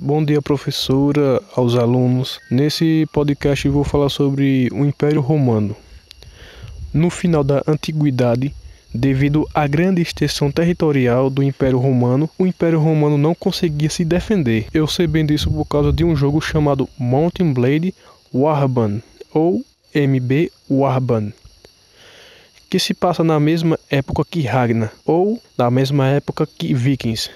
Bom dia, professora, aos alunos. Nesse podcast vou falar sobre o Império Romano. No final da Antiguidade, devido à grande extensão territorial do Império Romano, o Império Romano não conseguia se defender. Eu sei bem disso por causa de um jogo chamado Mount & Blade Warband, ou MB Warband, que se passa na mesma época que Ragnar, ou na mesma época que Vikings.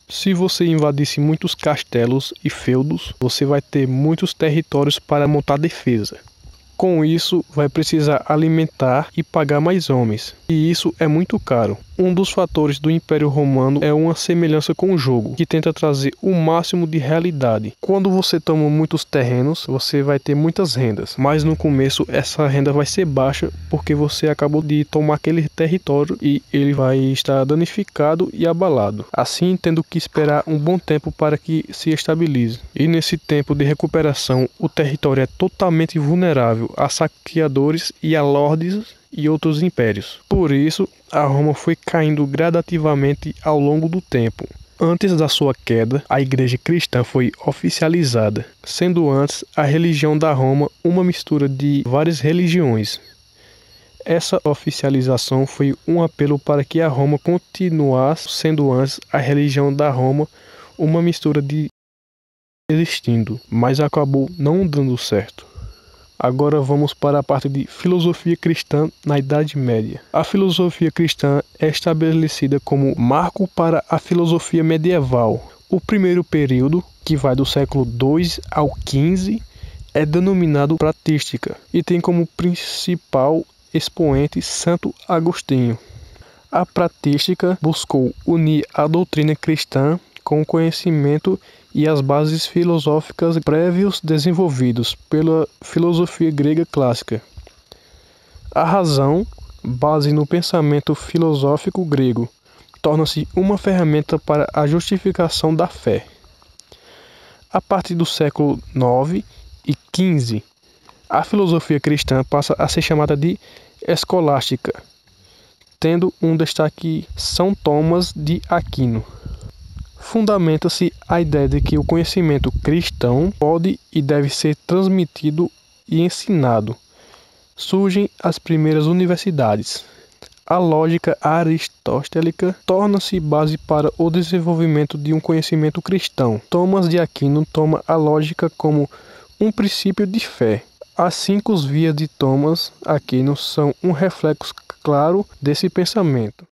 Se você invadisse muitos castelos e feudos, você vai ter muitos territórios para montar defesa. Com isso, vai precisar alimentar e pagar mais homens, e isso é muito caro. Um dos fatores do Império Romano é uma semelhança com o jogo, que tenta trazer o máximo de realidade. Quando você toma muitos terrenos, você vai ter muitas rendas, mas no começo essa renda vai ser baixa porque você acabou de tomar aquele território e ele vai estar danificado e abalado, assim tendo que esperar um bom tempo para que se estabilize. E nesse tempo de recuperação, o território é totalmente vulnerável a saqueadores e a lordes e outros impérios. Por isso, a Roma foi caindo gradativamente ao longo do tempo. Antes da sua queda, a igreja cristã foi oficializada, sendo antes a religião da Roma uma mistura de várias religiões. Essa oficialização foi um apelo para que a Roma continuasse sendo antes a religião da Roma uma mistura de existindo, mas acabou não dando certo. Agora vamos para a parte de filosofia cristã na Idade Média. A filosofia cristã é estabelecida como marco para a filosofia medieval. O primeiro período, que vai do século II ao XV, é denominado patrística e tem como principal expoente Santo Agostinho. A patrística buscou unir a doutrina cristã com o conhecimento e as bases filosóficas prévios desenvolvidos pela filosofia grega clássica. A razão, base no pensamento filosófico grego, torna-se uma ferramenta para a justificação da fé. A partir do século IX e XV, a filosofia cristã passa a ser chamada de escolástica, tendo um destaque São Tomás de Aquino. Fundamenta-se a ideia de que o conhecimento cristão pode e deve ser transmitido e ensinado. Surgem as primeiras universidades. A lógica aristotélica torna-se base para o desenvolvimento de um conhecimento cristão. Tomás de Aquino toma a lógica como um princípio de fé. As 5 vias de Tomás Aquino são um reflexo claro desse pensamento.